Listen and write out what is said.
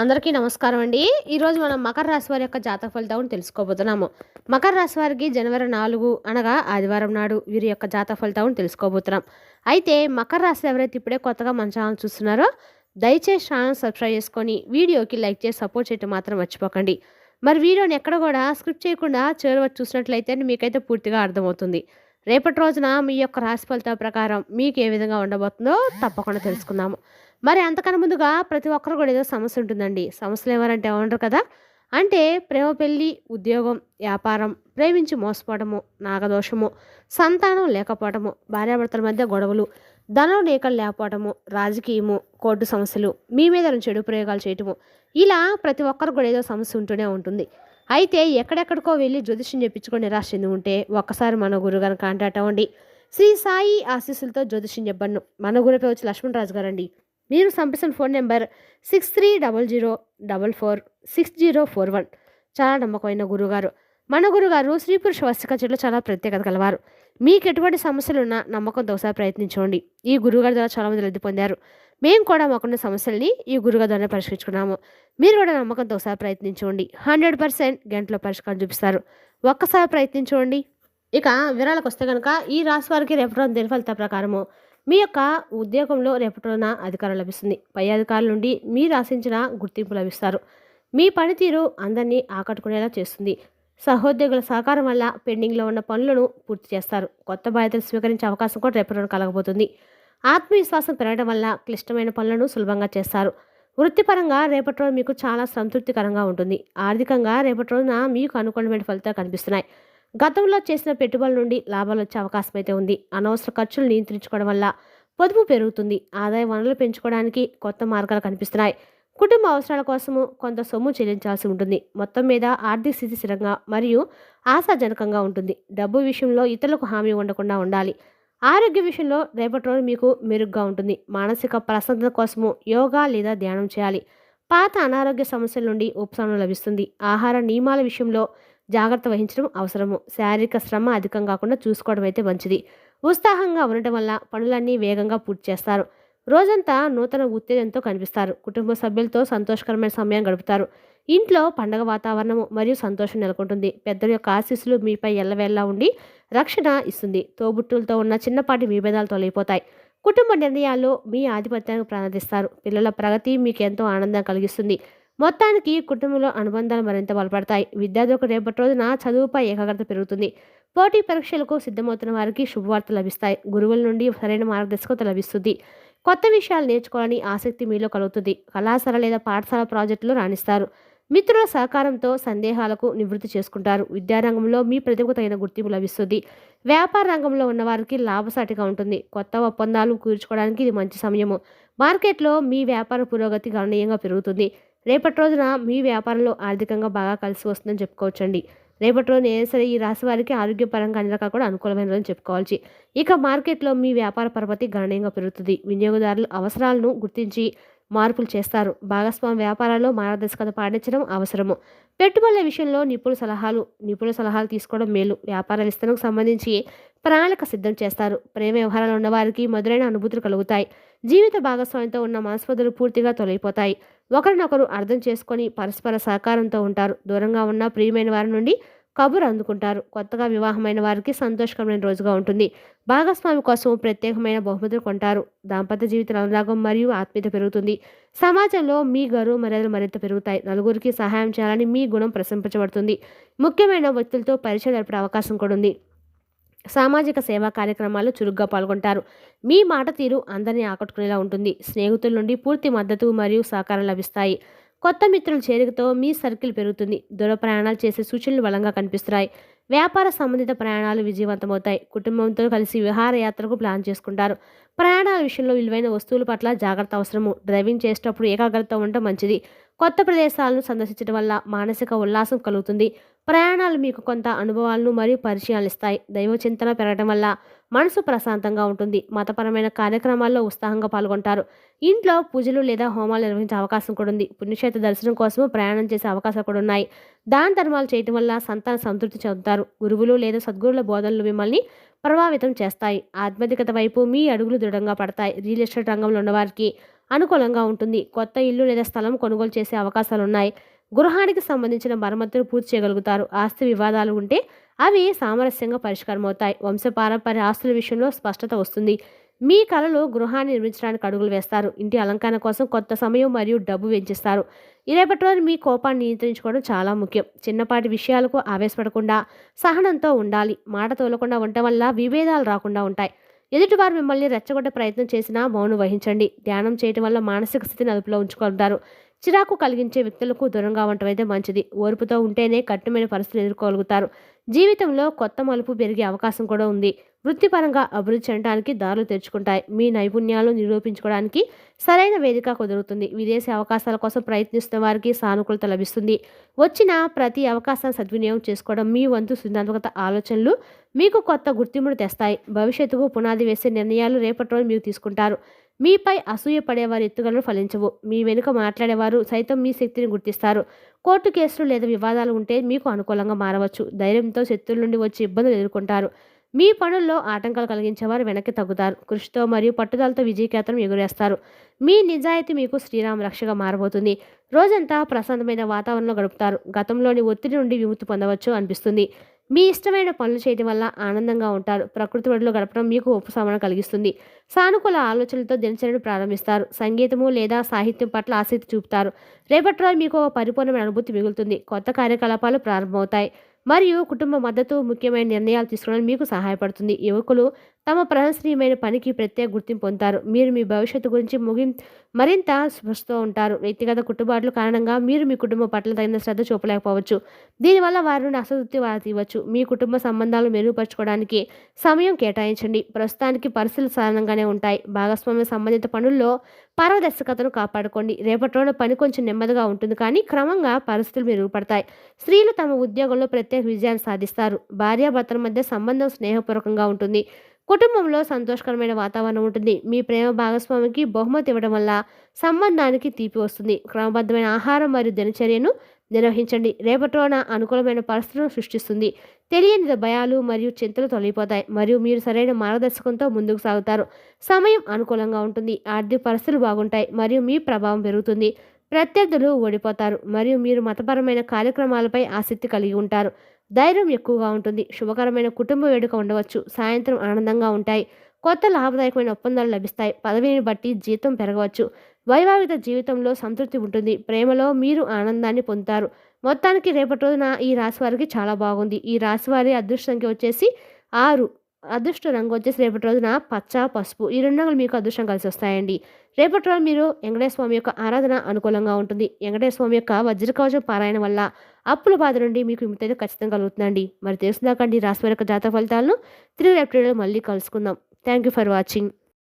అందరికీ నమస్కారం అండి. ఈరోజు మనం మకర రాశి వారి యొక్క జాతక ఫలితాలను తెలుసుకోబోతున్నాము. మకర రాశి వారికి జనవరి 4 అనగా ఆదివారం నాడు వీరి యొక్క జాతక ఫలితాలను తెలుసుకోబోతున్నాం. అయితే మకర రాశి ఎవరైతే ఇప్పుడే కొత్తగా మన ఛానల్ చూస్తున్నారో దయచేసి ఛానల్ సబ్స్క్రైబ్ చేసుకొని వీడియోకి లైక్ చేసి సపోర్ట్ చేయడం మాత్రం మర్చిపోకండి. మరి వీడియోని ఎక్కడ కూడా స్క్రిప్ట్ చేయకుండా చివరి వరకు చూసినట్లయితే మీకైతే పూర్తిగా అర్థమవుతుంది. రేపటి రోజున మీ యొక్క రాశి ఫలితాల ప్రకారం మీకు ఏ విధంగా ఉండబోతుందో తప్పకుండా తెలుసుకుందాము. మరి అంతకన్నా ముందుగా ప్రతి ఒక్కరు కూడా ఏదో సమస్య ఉంటుందండి. సమస్యలు ఎవరంటే ఏమంటారు కదా, అంటే ప్రేమ, పెళ్ళి, ఉద్యోగం, వ్యాపారం, ప్రేమించి మోసపోవడము, నాగదోషము, సంతానం లేకపోవడము, భార్యాభర్తల మధ్య గొడవలు, ధనం లేకలు లేకపోవడము, రాజకీయము, కోర్టు సమస్యలు, మీ మీద చెడు ప్రయోగాలు చేయటము, ఇలా ప్రతి ఒక్కరు కూడా ఏదో సమస్య ఉంటూనే ఉంటుంది. అయితే ఎక్కడెక్కడికో వెళ్ళి జ్యోతిష్యం చెప్పించుకొని నిరాశ చెంది ఉంటే ఒక్కసారి మన గురుగారిని కాంటాక్ట్ అవ్వండి. శ్రీ సాయి ఆశీస్సులతో జ్యోతిష్యం చెప్పను. మన గురుపై వచ్చి లక్ష్మణరాజు గారండి. మీరు సంప్రదించిన ఫోన్ నెంబర్ 6300446041. చాలా నమ్మకమైన గురుగారు. మన గురుగారు స్త్రీ పురుష వస్తిక చెట్లు చాలా ప్రత్యేకత కలవారు. మీకు ఎటువంటి సమస్యలున్నా నమ్మకంతో ఒకసారి ప్రయత్నించండి. ఈ గురుగారి ద్వారా చాలామంది లబ్ధి పొందారు. మేము కూడా మాకున్న సమస్యల్ని ఈ గురుగారి ద్వారా పరిష్కరించుకున్నాము. మీరు కూడా నమ్మకంతో ఒకసారి ప్రయత్నించండి. 100% గంటలో పరిష్కారం చూపిస్తారు. ఒక్కసారి ప్రయత్నించండి. ఇక వివరాలకు వస్తే కనుక ఈ రాశి వారికి రేపటి రోజు దిన ఫలితాల ప్రకారము మీ యొక్క ఉద్యోగంలో రేపటి రోజున అధికారం లభిస్తుంది. పై అధికారుల నుండి మీరు ఆశించిన గుర్తింపు లభిస్తారు. మీ పనితీరు అందరినీ ఆకట్టుకునేలా చేస్తుంది. సహోద్యోగుల సహకారం వల్ల పెండింగ్లో ఉన్న పనులను పూర్తి చేస్తారు. కొత్త బాధ్యతలు స్వీకరించే అవకాశం కూడా రేపటి రోజున కలగబోతుంది. ఆత్మవిశ్వాసం పెరగడం వల్ల క్లిష్టమైన పనులను సులభంగా చేస్తారు. వృత్తిపరంగా రేపటి రోజు మీకు చాలా సంతృప్తికరంగా ఉంటుంది. ఆర్థికంగా రేపటి రోజున మీకు అనుకూలమైన ఫలితాలు కనిపిస్తున్నాయి. గతంలో చేసిన పెట్టుబడుల నుండి లాభాలు వచ్చే అవకాశం అయితే ఉంది. అనవసర ఖర్చులు నియంత్రించుకోవడం వల్ల పొదుపు పెరుగుతుంది. ఆదాయ వనరులు పెంచుకోవడానికి కొత్త మార్గాలు కనిపిస్తున్నాయి. కుటుంబ అవసరాల కోసము కొంత సొమ్ము చెల్లించాల్సి ఉంటుంది. మొత్తం మీద ఆర్థిక స్థితి స్థిరంగా మరియు ఆశాజనకంగా ఉంటుంది. డబ్బు విషయంలో ఇతరులకు హామీ ఉండకుండా ఉండాలి. ఆరోగ్య విషయంలో రేపటి రోజు మీకు మెరుగ్గా ఉంటుంది. మానసిక ప్రశాంతత కోసము యోగా లేదా ధ్యానం చేయాలి. పాత అనారోగ్య సమస్యల నుండి ఉపశమనం లభిస్తుంది. ఆహార నియమాల విషయంలో జాగ్రత్త వహించడం అవసరము. శారీరక శ్రమ అధికం కాకుండా చూసుకోవడం అయితే మంచిది. ఉత్సాహంగా ఉండటం వల్ల పనులన్నీ వేగంగా పూర్తి చేస్తారు. రోజంతా నూతన ఉత్తేజంతో కనిపిస్తారు. కుటుంబ సభ్యులతో సంతోషకరమైన సమయం గడుపుతారు. ఇంట్లో పండగ వాతావరణము మరియు సంతోషం నెలకొంటుంది. పెద్దల యొక్క ఆశీస్సులు మీపై ఎల్లవేళలా ఉండి రక్షణ ఇస్తుంది. తోబుట్టులతో ఉన్న చిన్నపాటి విభేదాలు తొలగిపోతాయి. కుటుంబ నిర్ణయాల్లో మీ ఆధిపత్యానికి ప్రార్థిస్తారు. పిల్లల ప్రగతి మీకు ఎంతో ఆనందం కలిగిస్తుంది. మొత్తానికి కుటుంబంలో అనుబంధాలు మరింత బలపడతాయి. విద్యార్థులకు రేపటి రోజున చదువుపై ఏకాగ్రత పెరుగుతుంది. పోటీ పరీక్షలకు సిద్ధమవుతున్న వారికి శుభవార్తలు లభిస్తాయి. గురువుల నుండి సరైన మార్గదర్శకత లభిస్తుంది. కొత్త విషయాలు నేర్చుకోవాలని ఆసక్తి మీలో కలుగుతుంది. కళాశాల లేదా పాఠశాల ప్రాజెక్టులు రాణిస్తారు. మిత్రుల సహకారంతో సందేహాలకు నివృత్తి చేసుకుంటారు. విద్యారంగంలో మీ ప్రతిభకు తగిన గుర్తింపు లభిస్తుంది. వ్యాపార రంగంలో ఉన్న వారికి లాభసాటిగా ఉంటుంది. కొత్త ఒప్పందాలు కూర్చుకోవడానికి ఇది మంచి సమయము. మార్కెట్లో మీ వ్యాపార పురోగతి గణనీయంగా పెరుగుతుంది. రేపటి రోజున మీ వ్యాపారంలో ఆర్థికంగా బాగా కలిసి వస్తుందని చెప్పుకోవచ్చండి. రేపటి రోజున ఏ సరే ఈ రాశి వారికి ఆరోగ్యపరంగా అన్ని రకాలు కూడా అనుకూలమైన రోజు చెప్పుకోవచ్చు. ఇక మార్కెట్లో మీ వ్యాపార పరపతి గణనీయంగా పెరుగుతుంది. వినియోగదారుల అవసరాలను గుర్తించి మార్పులు చేస్తారు. భాగస్వామ్య వ్యాపారాల్లో మార్గదర్శకత పాటించడం అవసరము. పెట్టుబడుల విషయంలో నిపుణుల సలహాలు తీసుకోవడం మేలు. వ్యాపార విస్తరణకు సంబంధించి ప్రణాళిక సిద్ధం చేస్తారు. ప్రేమ వ్యవహారాలు ఉన్నవారికి మధురైన అనుభూతులు కలుగుతాయి. జీవిత భాగస్వామ్యంతో ఉన్న మనస్పర్ధలు పూర్తిగా తొలగిపోతాయి. ఒకరినొకరు అర్థం చేసుకొని పరస్పర సహకారంతో ఉంటారు. దూరంగా ఉన్న ప్రియమైన వారి నుండి కబురు అందుకుంటారు. కొత్తగా వివాహమైన వారికి సంతోషకరమైన రోజుగా ఉంటుంది. భాగస్వామి కోసం ప్రత్యేకమైన బహుమతులు కొంటారు. దాంపత్య జీవిత అనురాగం మరియు ఆత్మీయత పెరుగుతుంది. సమాజంలో మీ గౌరవ మర్యాదలు మరింత పెరుగుతాయి. నలుగురికి సహాయం చేయాలని మీ గుణం ప్రశంసించబడుతుంది. ముఖ్యమైన వ్యక్తులతో పరిచయం జరిపే అవకాశం కూడా ఉంది. సామాజిక సేవా కార్యక్రమాల్లో చురుగ్గా పాల్గొంటారు. మీ మాట తీరు అందరినీ ఆకట్టుకునేలా ఉంటుంది. స్నేహితుల నుండి పూర్తి మద్దతు మరియు సహకారం లభిస్తాయి. కొత్త మిత్రుల చేరికతో మీ సర్కిల్ పెరుగుతుంది. దూర ప్రయాణాలు చేసే సూచనలు బలంగా కనిపిస్తున్నాయి. వ్యాపార సంబంధిత ప్రయాణాలు విజయవంతమవుతాయి. కుటుంబంతో కలిసి విహారయాత్రకు ప్లాన్ చేసుకుంటారు. ప్రయాణాల విషయంలో విలువైన వస్తువుల పట్ల జాగ్రత్త అవసరము. డ్రైవింగ్ చేసేటప్పుడు ఏకాగ్రత ఉండటం మంచిది. కొత్త ప్రదేశాలను సందర్శించడం వల్ల మానసిక ఉల్లాసం కలుగుతుంది. ప్రయాణాలు మీకు కొంత అనుభవాలను మరియు పరిచయాలు ఇస్తాయి. దైవ చింతన పెరగడం వల్ల మనసు ప్రశాంతంగా ఉంటుంది. మతపరమైన కార్యక్రమాల్లో ఉత్సాహంగా పాల్గొంటారు. ఇంట్లో పూజలు లేదా హోమాలు నిర్వహించే అవకాశం కూడా ఉంది. పుణ్యక్షేత్ర దర్శనం కోసం ప్రయాణం చేసే అవకాశాలు కూడా ఉన్నాయి. దాన ధర్మాలు చేయటం వల్ల సంతాన సంతృప్తి చెందుతారు. గురువులు లేదా సద్గురుల బోధనలు మిమ్మల్ని ప్రభావితం చేస్తాయి. ఆధ్యాత్మికత వైపు మీ అడుగులు దృఢంగా పడతాయి. రియల్ ఎస్టేట్ రంగంలో ఉన్నవారికి అనుకూలంగా ఉంటుంది. కొత్త ఇల్లు లేదా స్థలం కొనుగోలు చేసే అవకాశాలున్నాయి. గృహానికి సంబంధించిన మరమ్మతులు పూర్తి చేయగలుగుతారు. ఆస్తి వివాదాలు ఉంటే అవి సామరస్యంగా పరిష్కారమవుతాయి. వంశపారంపర్య ఆస్తుల విషయంలో స్పష్టత వస్తుంది. మీ కలలు గృహాన్ని నిర్మించడానికి అడుగులు వేస్తారు. ఇంటి అలంకరణ కోసం కొత్త సమయం మరియు డబ్బు వెచ్చిస్తారు. రేపటి రోజు మీ కోపాన్ని నియంత్రించుకోవడం చాలా ముఖ్యం. చిన్నపాటి విషయాలకు ఆవేశపడకుండా సహనంతో ఉండాలి. మాట తోలకుండా ఉండటం వల్ల విభేదాలు రాకుండా ఉంటాయి. ఎదుటివారు మిమ్మల్ని రెచ్చగొట్టే ప్రయత్నం చేసినా మౌనం వహించండి. ధ్యానం చేయటం వల్ల మానసిక స్థితిని అదుపులో ఉంచుకుంటారు. చిరాకు కలిగించే వ్యక్తులకు దూరంగా ఉండటం అయితే మంచిది. ఓర్పుతో ఉంటేనే కఠినమైన పరిస్థితులు ఎదుర్కోగలుగుతారు. జీవితంలో కొత్త మలుపు పెరిగే అవకాశం కూడా ఉంది. వృత్తిపరంగా అభివృద్ధి చెందడానికి దారులు తెరుచుకుంటాయి. మీ నైపుణ్యాలు నిరూపించుకోవడానికి సరైన వేదిక కుదురుతుంది. విదేశీ అవకాశాల కోసం ప్రయత్నిస్తున్న వారికి సానుకూలత లభిస్తుంది. వచ్చిన ప్రతి అవకాశాన్ని సద్వినియోగం చేసుకోవడం మీ వంతు సృజనాత్మకత ఆలోచనలు మీకు కొత్త గుర్తింపును తెస్తాయి. భవిష్యత్తుకు పునాది వేసే నిర్ణయాలు రేపటి రోజు మీరు తీసుకుంటారు. మీపై అసూయ పడేవారి ఎత్తుగడలు ఫలించవు. మీ వెనుక మాట్లాడేవారు సైతం మీ శక్తిని గుర్తిస్తారు. కోర్టు కేసులు లేదా వివాదాలు ఉంటే మీకు అనుకూలంగా మారవచ్చు. ధైర్యంతో శత్రువుల నుండి వచ్చే ఇబ్బందులు ఎదుర్కొంటారు. మీ పనుల్లో ఆటంకాలు కలిగించేవారు వెనక్కి తగ్గుతారు. కృషితో మరియు పట్టుదలతో విజయకేతనం ఎగురేస్తారు. మీ నిజాయితీ మీకు శ్రీరామ రక్షగా మారబోతుంది. రోజంతా ప్రశాంతమైన వాతావరణంలో గడుపుతారు. గతంలోని ఒత్తిడి నుండి విముక్తి పొందవచ్చు అనిపిస్తుంది. మీ ఇష్టమైన పనులు చేయడం వల్ల ఆనందంగా ఉంటారు. ప్రకృతి ఒడిలో గడపడం మీకు ఉపశమనం కలిగిస్తుంది. సానుకూల ఆలోచనలతో దినచర్యను ప్రారంభిస్తారు. సంగీతము లేదా సాహిత్యం పట్ల ఆసక్తి చూపుతారు. రేపటి రోజు మీకు ఒక పరిపూర్ణమైన అనుభూతి మిగులుతుంది. కొత్త కార్యకలాపాలు ప్రారంభమవుతాయి మరియు కుటుంబ మద్దతు ముఖ్యమైన నిర్ణయాలు తీసుకోవడానికి మీకు సహాయపడుతుంది. యువకులు తమ ప్రశంసనీయమైన పనికి ప్రత్యేక గుర్తింపు పొందుతారు. మీరు మీ భవిష్యత్తు గురించి మరింత స్పృశతో ఉంటారు. వ్యక్తిగత కుటుంబాల కారణంగా మీరు మీ కుటుంబం పట్ల తగిన శ్రద్ధ చూపలేకపోవచ్చు. దీనివల్ల వారి నుండి అసంతృప్తి తీయవచ్చు. మీ కుటుంబ సంబంధాలు మెరుగుపరచుకోవడానికి సమయం కేటాయించండి. ప్రస్తుతానికి పరిస్థితులు సాధారణంగానే ఉంటాయి. భాగస్వామ్య సంబంధిత పనుల్లో పారదర్శకతను కాపాడుకోండి. రేపటి రోజున పని కొంచెం నెమ్మదిగా ఉంటుంది, కానీ క్రమంగా పరిస్థితులు మెరుగుపడతాయి. స్త్రీలు తమ ఉద్యోగంలో ప్రత్యేక విజయాన్ని సాధిస్తారు. భార్యాభర్తల మధ్య సంబంధం స్నేహపూర్వకంగా ఉంటుంది. కుటుంబంలో సంతోషకరమైన వాతావరణం ఉంటుంది. మీ ప్రేమ భాగస్వామికి బహుమతి ఇవ్వడం వల్ల సంబంధానికి తీపి వస్తుంది. క్రమబద్ధమైన ఆహారం మరియు దినచర్యను నిర్వహించండి. రేపటి రోజున అనుకూలమైన పరిస్థితులను సృష్టిస్తుంది. తెలియని భయాలు మరియు చింతలు తొలగిపోతాయి మరియు మీరు సరైన మార్గదర్శకంతో ముందుకు సాగుతారు. సమయం అనుకూలంగా ఉంటుంది. ఆర్థిక పరిస్థితులు బాగుంటాయి మరియు మీ ప్రభావం పెరుగుతుంది. ప్రత్యర్థులు ఓడిపోతారు మరియు మీరు మతపరమైన కార్యక్రమాలపై ఆసక్తి కలిగి ఉంటారు. ధైర్యం ఎక్కువగా ఉంటుంది. శుభకరమైన కుటుంబ వేడుక ఉండవచ్చు. సాయంత్రం ఆనందంగా ఉంటాయి. కొత్త లాభదాయకమైన ఒప్పందాలు లభిస్తాయి. పదవిని బట్టి జీతం పెరగవచ్చు. వైవాహిక జీవితంలో సంతృప్తి ఉంటుంది. ప్రేమలో మీరు ఆనందాన్ని పొందుతారు. మొత్తానికి రేపటి రోజున ఈ రాశి వారికి చాలా బాగుంది. ఈ రాశి వారి అదృష్ట సంఖ్య వచ్చేసి 6. అదృష్ట రంగు వచ్చేసి రేపటి రోజున పచ్చ, పసుపు. ఈ 2 రంగులు మీకు అదృష్టం కలిసి వస్తాయండి. రేపటి రోజు మీరు వెంకటేశ్వర స్వామి యొక్క ఆరాధన అనుకూలంగా ఉంటుంది. వెంకటేశ్వర స్వామి యొక్క వజ్రకవచం పారాయణ వల్ల అప్పుల బాధ నుండి మీకు విముక్తి అయితే ఖచ్చితంగా కలుగుతుందండి. మరి తెలుసుదాకండి రాశి వారి యొక్క జాతక ఫలితాలను తిరిగి రేపటి మళ్ళీ కలుసుకుందాం. Thank you for watching.